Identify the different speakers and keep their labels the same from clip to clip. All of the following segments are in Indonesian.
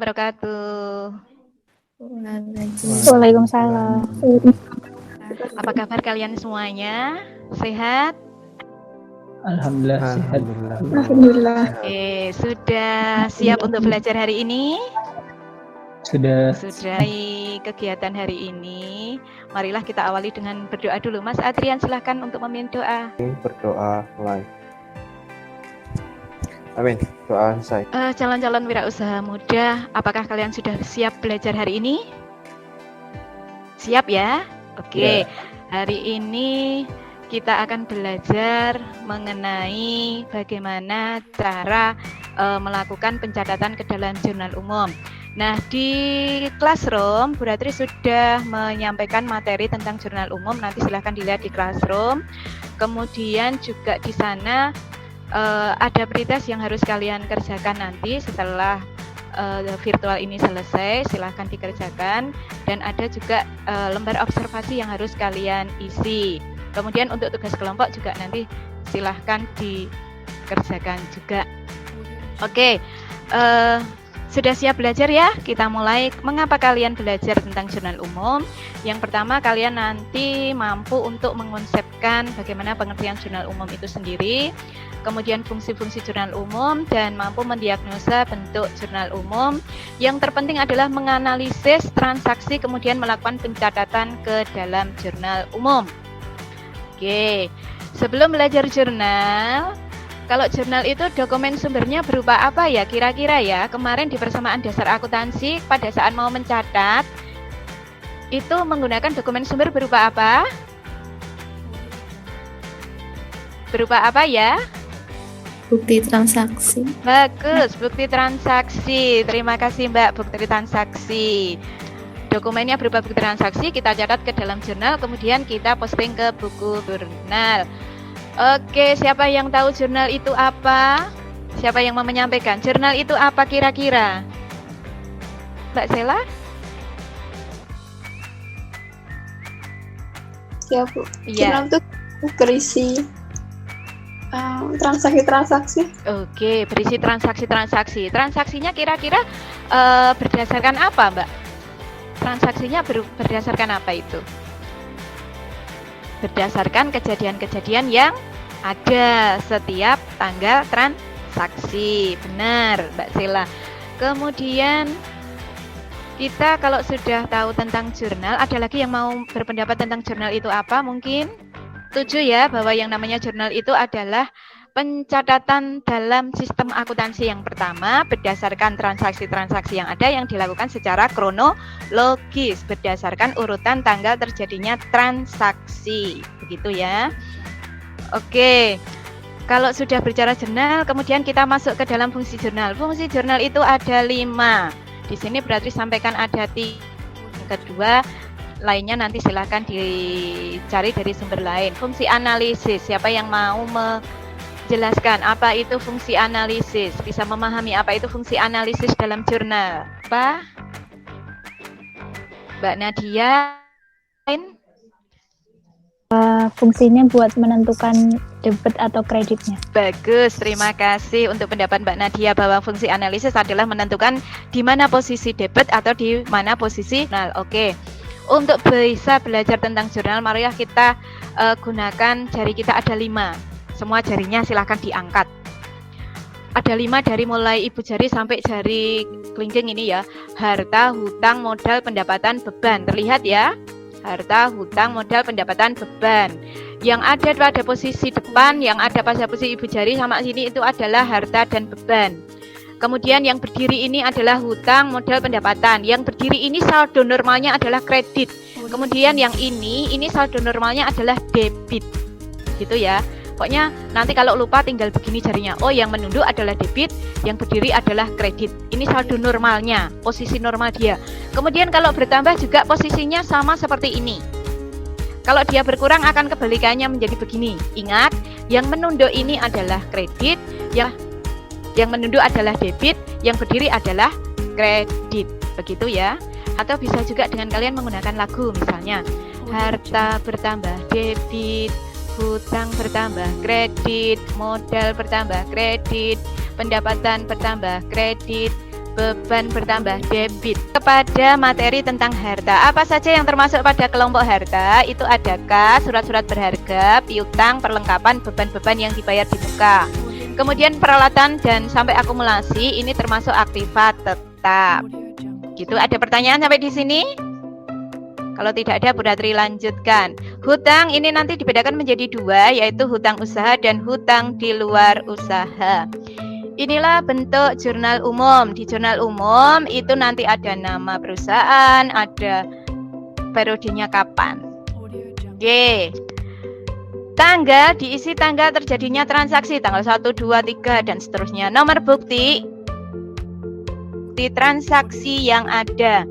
Speaker 1: wabarakatuh.
Speaker 2: Waalaikumsalam.
Speaker 1: Apa kabar kalian semuanya? Sehat?
Speaker 3: Alhamdulillah sehat.
Speaker 2: Alhamdulillah.
Speaker 1: Oke, sudah siap untuk belajar hari ini?
Speaker 3: Sudah.
Speaker 1: Di kegiatan hari ini, marilah kita awali dengan berdoa dulu. Mas Adrian, silahkan untuk memimpin doa.
Speaker 4: Berdoa mulai. Amin. Doa selesai.
Speaker 1: Calon-calon wirausaha muda, apakah kalian sudah siap belajar hari ini? Siap ya? Oke. Hari ini kita akan belajar mengenai bagaimana cara melakukan pencatatan ke dalam jurnal umum. Nah, di Classroom, Bu Ratri sudah menyampaikan materi tentang jurnal umum. Nanti silahkan dilihat di Classroom. Kemudian juga di sana ada pretest yang harus kalian kerjakan nanti setelah virtual ini selesai. Silahkan dikerjakan. Dan ada juga lembar observasi yang harus kalian isi. Kemudian untuk tugas kelompok juga nanti silahkan dikerjakan juga. Oke. Sudah siap belajar ya? Kita mulai. Mengapa kalian belajar tentang jurnal umum? Yang pertama, kalian nanti mampu untuk mengonsepkan bagaimana pengertian jurnal umum itu sendiri, kemudian fungsi-fungsi jurnal umum, dan mampu mendiagnosa bentuk jurnal umum. Yang terpenting adalah menganalisis transaksi, kemudian melakukan pencatatan ke dalam jurnal umum. Oke, sebelum belajar jurnal, kalau jurnal itu dokumen sumbernya berupa apa ya kira-kira ya? Kemarin di persamaan dasar akuntansi pada saat mau mencatat itu menggunakan dokumen sumber berupa apa? Berupa apa ya?
Speaker 2: Bukti transaksi.
Speaker 1: Bagus, bukti transaksi. Terima kasih Mbak, bukti transaksi. Dokumennya berupa bukti transaksi, kita catat ke dalam jurnal, kemudian kita posting ke buku jurnal. Oke, siapa yang tahu jurnal itu apa? Siapa yang mau menyampaikan? Jurnal itu apa kira-kira? Mbak Sela?
Speaker 5: Ya Bu,
Speaker 1: Iya.
Speaker 5: jurnal itu berisi transaksi-transaksi.
Speaker 1: Oke, berisi transaksi-transaksi. Transaksinya kira-kira berdasarkan apa, Mbak? Transaksinya berdasarkan apa itu? Berdasarkan kejadian-kejadian yang ada setiap tanggal transaksi. Benar, Mbak Sela. Kemudian kita kalau sudah tahu tentang jurnal, ada lagi yang mau berpendapat tentang jurnal itu apa? Mungkin setuju ya bahwa yang namanya jurnal itu adalah pencatatan dalam sistem akuntansi yang pertama berdasarkan transaksi-transaksi yang ada yang dilakukan secara kronologis berdasarkan urutan tanggal terjadinya transaksi. Begitu ya. Oke. Kalau sudah bicara jurnal, kemudian kita masuk ke dalam fungsi jurnal. Fungsi jurnal itu ada 5. Di sini berarti sampaikan ada 3. Yang kedua, lainnya nanti silakan dicari dari sumber lain. Fungsi analisis, siapa yang mau menjelaskan apa itu fungsi analisis? Bisa memahami apa itu fungsi analisis dalam jurnal? Apa? Mbak Nadia?
Speaker 2: Fungsinya buat menentukan debit atau kreditnya.
Speaker 1: Bagus, terima kasih untuk pendapat Mbak Nadia bahwa fungsi analisis adalah menentukan di mana posisi debit atau di mana posisi jurnal. Oke. Untuk bisa belajar tentang jurnal, marilah kita gunakan jari kita ada 5. Semua jarinya silahkan diangkat. Ada 5 dari mulai ibu jari sampai jari kelingking ini ya. Harta, hutang, modal, pendapatan, beban. Terlihat ya? Harta, hutang, modal, pendapatan, beban. Yang ada pada posisi depan, yang ada pada posisi ibu jari sama sini itu adalah harta dan beban. Kemudian yang berdiri ini adalah hutang, modal, pendapatan. Yang berdiri ini saldo normalnya adalah kredit. Kemudian yang ini saldo normalnya adalah debit. Gitu ya. Pokoknya nanti kalau lupa tinggal begini jarinya. Oh, yang menunduk adalah debit, yang berdiri adalah kredit. Ini saldo normalnya, posisi normal dia. Kemudian kalau bertambah juga posisinya sama seperti ini. Kalau dia berkurang akan kebalikannya menjadi begini. Ingat, yang menunduk ini adalah kredit, yang menunduk adalah debit, yang berdiri adalah kredit. Begitu ya. Atau bisa juga dengan kalian menggunakan lagu misalnya. Harta bertambah debit, hutang bertambah kredit, modal bertambah kredit, pendapatan bertambah kredit, beban bertambah, debit. Kepada materi tentang harta, apa saja yang termasuk pada kelompok harta? Itu ada kas, surat-surat berharga, piutang, perlengkapan, beban-beban yang dibayar di muka. Kemudian peralatan dan sampai akumulasi, ini termasuk aktiva tetap. Gitu, ada pertanyaan sampai di sini? Kalau tidak ada, Bu Ratri lanjutkan. Hutang ini nanti dibedakan menjadi dua, yaitu hutang usaha dan hutang di luar usaha. Inilah bentuk jurnal umum. Di jurnal umum itu nanti ada nama perusahaan, ada periodenya kapan. Oke. Tanggal diisi tanggal terjadinya transaksi, tanggal 1, 2, 3 dan seterusnya. Nomor bukti di transaksi yang ada.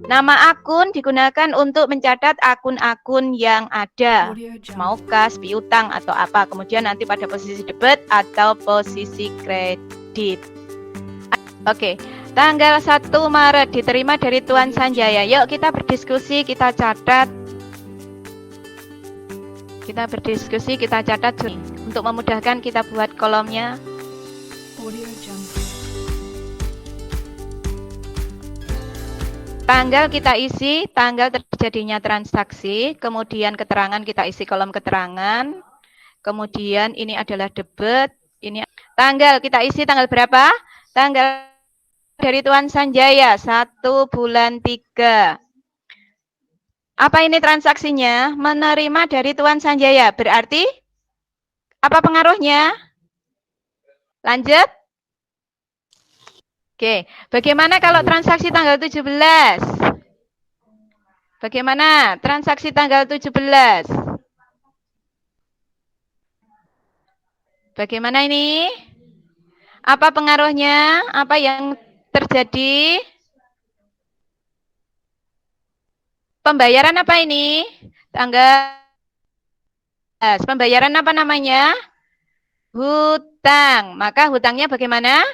Speaker 1: Nama akun digunakan untuk mencatat akun-akun yang ada, mau kas, piutang atau apa. Kemudian nanti pada posisi debit atau posisi kredit. Oke, tanggal 1 Maret diterima dari Tuan Sanjaya. Yuk kita berdiskusi, kita catat. Kita berdiskusi, kita catat untuk memudahkan kita buat kolomnya. Tanggal kita isi, tanggal terjadinya transaksi, kemudian keterangan kita isi kolom keterangan, kemudian ini adalah debit, ini tanggal kita isi tanggal berapa? Tanggal dari Tuan Sanjaya, 1 bulan 3. Apa ini transaksinya? Menerima dari Tuan Sanjaya, berarti apa pengaruhnya? Lanjut. Oke, bagaimana kalau transaksi tanggal 17? Bagaimana transaksi tanggal 17? Bagaimana ini? Apa pengaruhnya? Apa yang terjadi? Pembayaran apa ini? Tanggal pembayaran apa namanya? Hutang. Maka hutangnya bagaimana?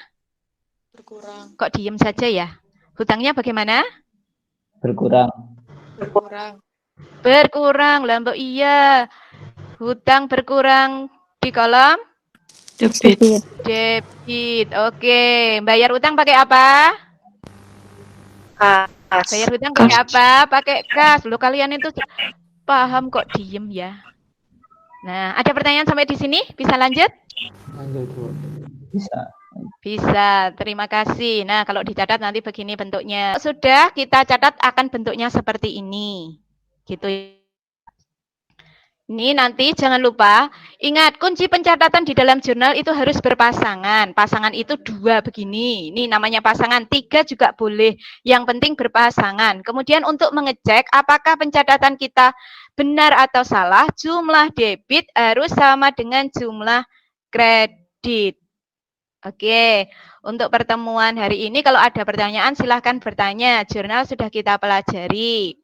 Speaker 6: Berkurang.
Speaker 1: Kok diem saja ya? Hutangnya bagaimana?
Speaker 3: Berkurang.
Speaker 1: Berkurang, Mbak, iya. Hutang berkurang di kolom
Speaker 6: Debit.
Speaker 1: debit. Oke, bayar hutang pakai apa?
Speaker 6: Kas.
Speaker 1: Bayar hutang pakai apa? Pakai kas. Loh, kalian itu paham kok diem ya? Nah, ada pertanyaan sampai di sini? Bisa lanjut?
Speaker 3: Bisa.
Speaker 1: Bisa, terima kasih. Nah, kalau dicatat nanti begini bentuknya. Sudah kita catat akan bentuknya seperti ini. Gitu. Ini nanti jangan lupa, ingat kunci pencatatan di dalam jurnal itu harus berpasangan. Pasangan itu 2 begini. Ini namanya pasangan, 3 juga boleh. Yang penting berpasangan. Kemudian untuk mengecek apakah pencatatan kita benar atau salah, jumlah debit harus sama dengan jumlah kredit. Oke, untuk pertemuan hari ini kalau ada pertanyaan silahkan bertanya. Jurnal sudah kita pelajari.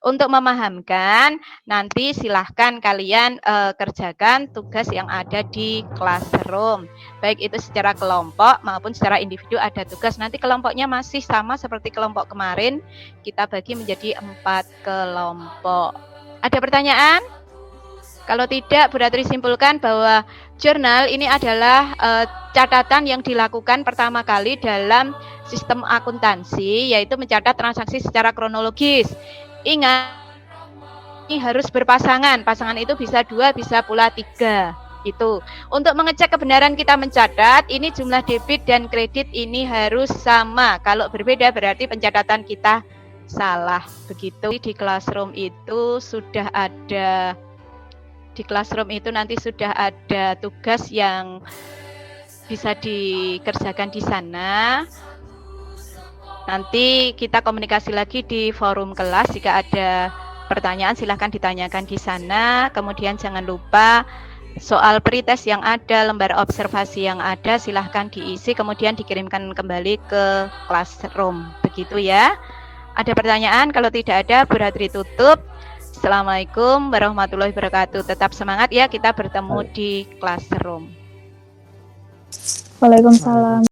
Speaker 1: Untuk memahamkan, nanti silahkan kalian kerjakan tugas yang ada di classroom. Baik itu secara kelompok maupun secara individu ada tugas. Nanti kelompoknya masih sama seperti kelompok kemarin. Kita bagi menjadi 4 kelompok. Ada pertanyaan? Kalau tidak, Bu Ratri simpulkan bahwa jurnal ini adalah catatan yang dilakukan pertama kali dalam sistem akuntansi, yaitu mencatat transaksi secara kronologis. Ingat, ini harus berpasangan. Pasangan itu bisa 2, bisa pula 3. Itu. Untuk mengecek kebenaran kita mencatat, ini jumlah debit dan kredit ini harus sama. Kalau berbeda berarti pencatatan kita salah. Begitu. Di classroom itu sudah ada nanti sudah ada tugas yang bisa dikerjakan di sana. Nanti kita komunikasi lagi di forum kelas. Jika ada pertanyaan silahkan ditanyakan di sana. Kemudian jangan lupa soal pretest yang ada, lembar observasi yang ada silahkan diisi. Kemudian dikirimkan kembali ke classroom. Begitu ya. Ada pertanyaan? Kalau tidak ada, Bu Ratri tutup. Assalamualaikum warahmatullahi wabarakatuh. Tetap semangat ya, kita bertemu di classroom.
Speaker 2: Waalaikumsalam.